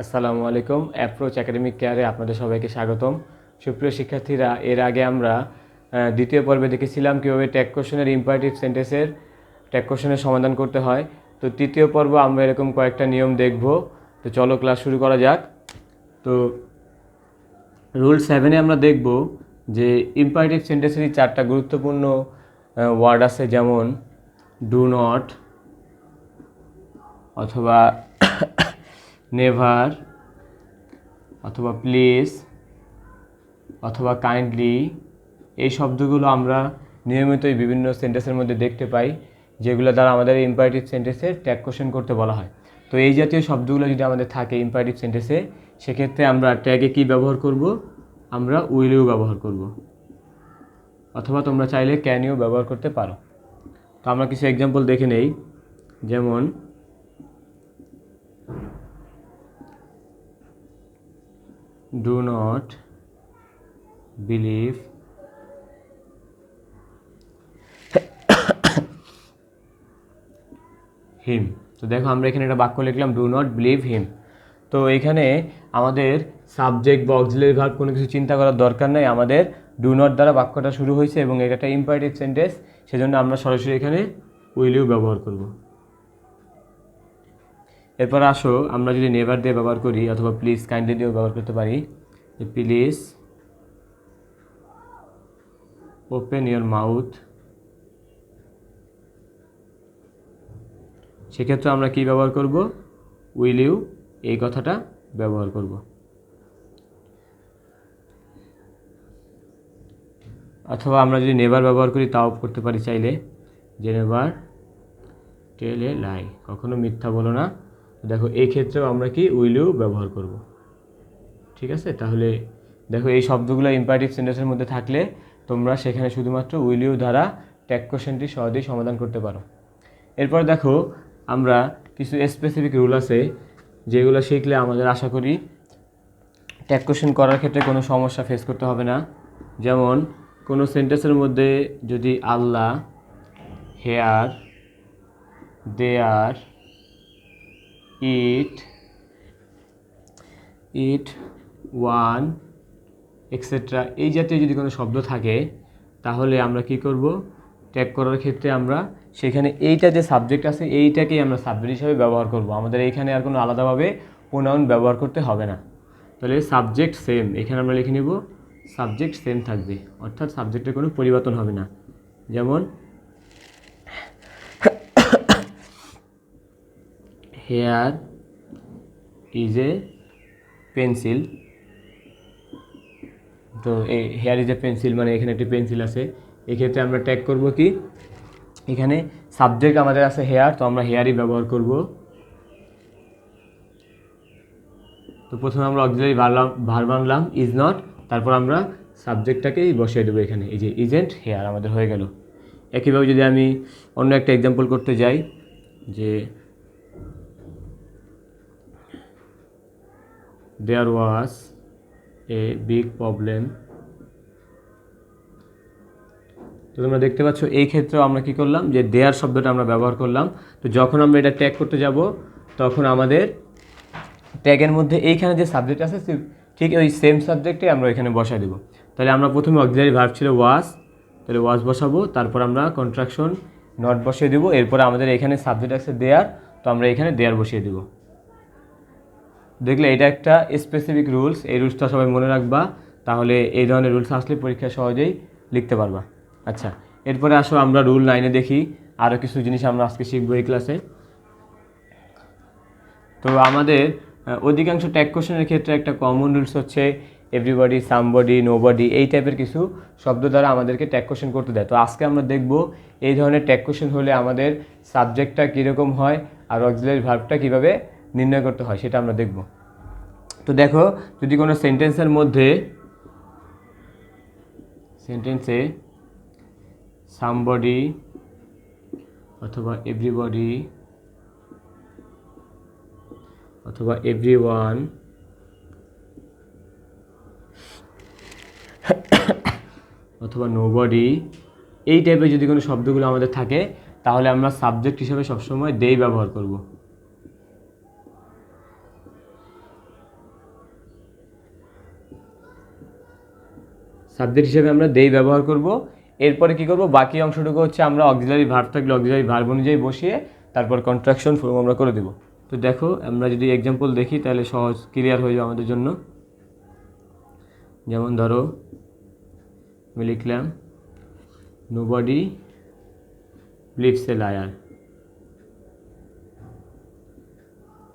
আসসালামু আলাইকুম। Approach academic কেয়ারে আপনাদের সবাইকে স্বাগতম। সুপ্রিয় শিক্ষার্থীরা, এর আগে আমরা দ্বিতীয় পর্বে দেখেছিলাম কীভাবে ট্যাগ কোশ্চেনের ইম্পারেটিভ সেন্টেন্সের ট্যাগ কোশ্চেনের সমাধান করতে হয়। তো তৃতীয় পর্ব আমরা এরকম কয়েকটা নিয়ম দেখব। তো চলো ক্লাস শুরু করা যাক। তো রুল 7-এ আমরা দেখব যে ইম্পারেটিভ সেন্টেন্সেরই 4টা গুরুত্বপূর্ণ ওয়ার্ড আছে, যেমন ডু নট অথবা নেভার অথবা প্লিজ অথবা কাইন্ডলি। এই শব্দগুলো আমরা নিয়মিতই বিভিন্ন সেন্টেন্সের মধ্যে দেখতে পাই, যেগুলো দ্বারা আমাদের ইম্পারেটিভ সেন্টেন্সের ট্যাগ কোশ্চেন করতে বলা হয়। তো এই জাতীয় শব্দগুলো যদি আমাদের থাকে ইম্পারেটিভ সেন্টেন্সে, সেক্ষেত্রে আমরা ট্যাগে কী ব্যবহার করব? আমরা উইলও ব্যবহার করব, অথবা তোমরা চাইলে ক্যানও ব্যবহার করতে পারো। তো আমরা কিছু এক্সাম্পল দেখে নেই, যেমন ডু নট বিলিভ হিম। তো দেখো, আমরা এখানে একটা বাক্য লিখলাম, ডু নট বিলিভ হিম। তো এখানে আমাদের সাবজেক্ট বা অক্সিলারি ভার্ব কোনো কিছু চিন্তা করার দরকার নেই, আমাদের ডু নট দ্বারা বাক্যটা শুরু হয়েছে এবং এটা একটা ইম্পারেটিভ সেন্টেন্স, সেজন্য আমরা সরাসরি এখানে উইলও ব্যবহার করব। এরপর আসো, আমরা যদি নেভার দিয়ে ব্যবহার করি অথবা প্লিজ কাইন্ডলি দিয়েও ব্যবহার করতে পারি। Please open your mouth. সেক্ষেত্রে আমরা কি ব্যবহার করব? উইল ইউ এই কথাটা ব্যবহার করব। অথবা আমরা যদি নেভার ব্যবহার করি তাও করতে পারি চাইলে, যে নেভার টেল এ লাই, কখনো মিথ্যা বলো না। দেখো, এই ক্ষেত্রেও আমরা কি উইল ইউ ব্যবহার করব। ঠিক আছে, তাহলে দেখো এই শব্দগুলো ইম্পারেটিভ সেন্টেন্সের মধ্যে থাকলে তোমরা সেখানে শুধুমাত্র উইল ইউ দ্বারা ট্যাগ কোশ্চেনটি সহজেই সমাধান করতে পারো। এরপর দেখো, আমরা কিছু স্পেসিফিক রুল আছে যেগুলো শিখলে আমাদের আশা করি ট্যাগ কোশ্চেন করার ক্ষেত্রে কোনো সমস্যা ফেস করতে হবে না। যেমন কোনো সেন্টেন্সের মধ্যে যদি আল্লাহ, হেয়ার, দেয়ার, ইট, ওয়ান, এক্সেট্রা এই জাতীয় যদি কোনো শব্দ থাকে, তাহলে আমরা কি করব? ট্যাগ করার ক্ষেত্রে আমরা সেখানে এইটা যে সাবজেক্ট আছে এইটাকেই আমরা সাবজেক্ট হিসাবে ব্যবহার করব। আমাদের এইখানে আর কোনো আলাদাভাবে প্রোনাউন ব্যবহার করতে হবে না। তাহলে সাবজেক্ট সেম, এখানে আমরা লিখে নেব সাবজেক্ট সেম থাকবে, অর্থাৎ সাবজেক্টের কোনো পরিবর্তন হবে না। যেমন হেয়ার ইজ এ পেন্সিল। তো এই হেয়ার ইজ এ পেন্সিল মানে এখানে একটি পেন্সিল আছে। এক্ষেত্রে আমরা ট্যাগ করব কি? এখানে সাবজেক্ট আমাদের আছে হেয়ার, তো আমরা হেয়ারই ব্যবহার করব। তো প্রথমে আমরা অক্সিলারি ভার্ব আনলাম ইজ নট, তারপর আমরা সাবজেক্টটাকেই বসিয়ে দেবো এখানে, এই যে ইজেন্ট হেয়ার আমাদের হয়ে গেল। একইভাবে যদি আমি অন্য একটা এক্সাম্পল করতে যাই, যে দেয়ার ওয়াজ এ বিগ প্রবলেম। তো তোমরা দেখতে পাচ্ছ এই ক্ষেত্রেও আমরা কি করলাম, যে দেয়ার শব্দটা আমরা ব্যবহার করলাম। তো যখন আমরা এটা ট্যাগ করতে যাব, তখন আমাদের ট্যাগের মধ্যে এইখানে যে সাবজেক্ট আছে ঠিক ওই সেম সাবজেক্টে আমরা এখানে বসাই দেবো। তাহলে আমরা প্রথমে অক্সিলারি ভার্ব ছিল ওয়াজ, তাহলে ওয়াজ বসাবো, তারপর আমরা কন্ট্রাকশন নট বসিয়ে দেবো। এরপর আমাদের এখানে সাবজেক্ট আছে দেয়ার, তো আমরা এখানে দেয়ার বসিয়ে দেবো। দেখলে এটা একটা স্পেসিফিক রুলস, এই রুলসটা সবাই মনে রাখবা, তাহলে এই ধরনের রুলস আসলে পরীক্ষা সহজেই লিখতে পারবা। আচ্ছা, এরপরে আসো আমরা রুল 9-এ দেখি আরও কিছু জিনিস আমরা আজকে শিখবো এই ক্লাসে। তো আমাদের অধিকাংশ ট্যাগ কোশ্চেনের ক্ষেত্রে একটা কমন রুলস হচ্ছে এভরিবডি, সামবডি, নোবডি, এই টাইপের কিছু শব্দ দ্বারা আমাদেরকে ট্যাগ কোশ্চেন করতে দেয়। তো আজকে আমরা দেখব এই ধরনের ট্যাগ কোশ্চেন হলে আমাদের সাবজেক্টটা কীরকম হয় আর অক্সিলারি ভার্বটা কীভাবে নির্ণয় করতে হয় সেটা আমরা দেখব। তো দেখো, যদি কোনো সেন্টেন্সে সামবডি অথবা এভরিবডি অথবা এভরিওয়ান অথবা নোবডি এই টাইপের যদি কোনো শব্দগুলো আমাদের থাকে, তাহলে আমরা সাবজেক্ট হিসেবে সবসময় দেই ব্যবহার করব। সাবজেক্ট হিসেবে আমরা দেই ব্যবহার করব। এরপরে কি করব, বাকি অংশটুকু হচ্ছে আমরা অক্সিলারি ভার্ব থাকলে অক্সিলারি ভার্ব অনুযায়ী বসিয়ে তারপর কন্ট্রাকশন ফর্ম আমরা করে দেব। তো দেখো আমরা যদি এক্সাম্পল দেখি তাহলে সহজ ক্লিয়ার হয়ে যাবে আমাদের জন্য। যেমন ধরো আমি লিখলাম নোবডি বিলিভস এ লায়ার,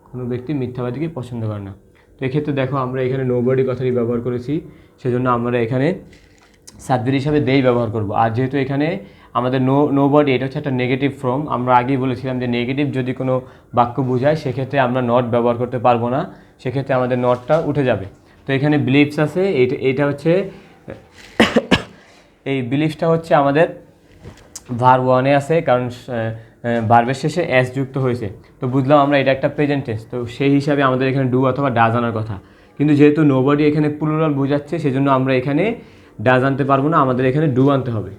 কোনো ব্যক্তি মিথ্যাবাদীকে পছন্দ করে না। তো এক্ষেত্রে দেখো আমরা এখানে নোবডি কথাটি ব্যবহার করেছি, সেজন্য আমরা এখানে সাবজেক্ট হিসাবে দেই ব্যবহার করব। আর যেহেতু এখানে আমাদের নোবডি এটা হচ্ছে একটা নেগেটিভ ফর্ম, আমরা আগেই বলেছিলাম যে নেগেটিভ যদি কোনো বাক্য বোঝায় সেক্ষেত্রে আমরা নট ব্যবহার করতে পারবো না, সেক্ষেত্রে আমাদের নটটা উঠে যাবে। তো এখানে বিলিভস আছে, এইটা হচ্ছে এই বিলিভসটা হচ্ছে আমাদের ভার্ব ওয়ানে আছে, কারণ ভার্বের শেষে এস যুক্ত হয়েছে। তো বুঝলাম আমরা এটা একটা প্রেজেন্ট টেন্স, তো সেই হিসাবে আমাদের এখানে ডু অথবা ডাজ আনার কথা। কিন্তু যেহেতু নোবডি এখানে প্লুরাল বোঝাচ্ছে, সেজন্য আমরা এখানে ডাজ আনতে পারবো না, আমাদের এখানে ডু আনতে হবে।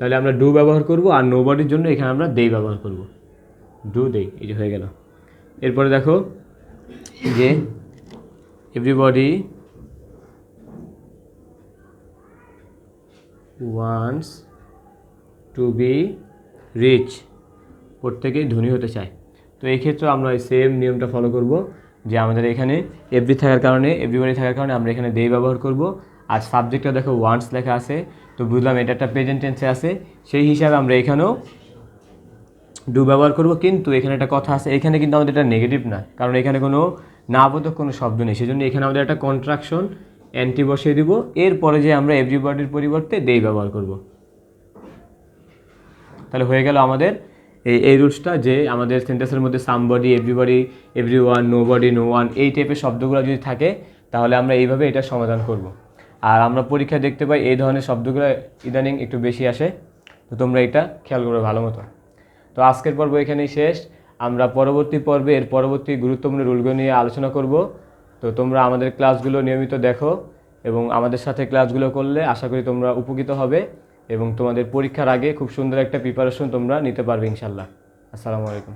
তাহলে আমরা ডু ব্যবহার করব, আর নোবডির জন্য এখানে আমরা দেই ব্যবহার করব, ডু দেই, এই যে হয়ে গেল। এরপরে দেখো যে everybody wants to be rich, প্রত্যেকেই ধনী হতে চায়। তো এই ক্ষেত্রে আমরা এই সেম নিয়মটা ফলো করব, যে আমাদের এখানে এভরি থাকার কারণে, এভরিবডি থাকার কারণে আমরা এখানে দেই ব্যবহার করব। আর সাবজেক্টটা দেখো ওয়ান্টস লেখা আছে, তো বুঝলাম এটা একটা প্রেজেন্ট টেন্সে আছে, সেই হিসাবে আমরা এখানেও ডু ব্যবহার করব। কিন্তু এখানে একটা কথা আছে, এখানে কিন্তু আমাদের এটা নেগেটিভ না, কারণ এখানে কোনো নাবোধক কোনো শব্দ নেই, সেজন্য এখানে আমাদের একটা কন্ট্রাকশন অ্যান্টি বসিয়ে দিব। এরপরে যে আমরা এভরিবডির পরিবর্তে দেই ব্যবহার করব। তাহলে হয়ে গেল আমাদের এই রুলসটা, যে আমাদের সেন্টেন্সের মধ্যে somebody, everybody, everyone, nobody, no one, এই টাইপের শব্দগুলো যদি থাকে তাহলে আমরা এইভাবে এটা সমাধান করব। আর আমরা পরীক্ষায় দেখতে পাই এই ধরনের শব্দগুলো ইদানিং একটু বেশি আসে, তো তোমরা এটা খেয়াল করবে ভালো মতো। তো আজকের পর্ব এখানেই শেষ, আমরা পরবর্তী পর্বে এর পরবর্তী গুরুত্বপূর্ণ রুলগুলো নিয়ে আলোচনা করব। তো তোমরা আমাদের ক্লাসগুলো নিয়মিত দেখো এবং আমাদের সাথে ক্লাসগুলো করলে আশা করি তোমরা উপকৃত হবে এবং তোমাদের পরীক্ষার আগে খুব সুন্দর একটা প্রিপারেশন তোমরা নিতে পারবে ইনশাল্লাহ। আসসালামু আলাইকুম।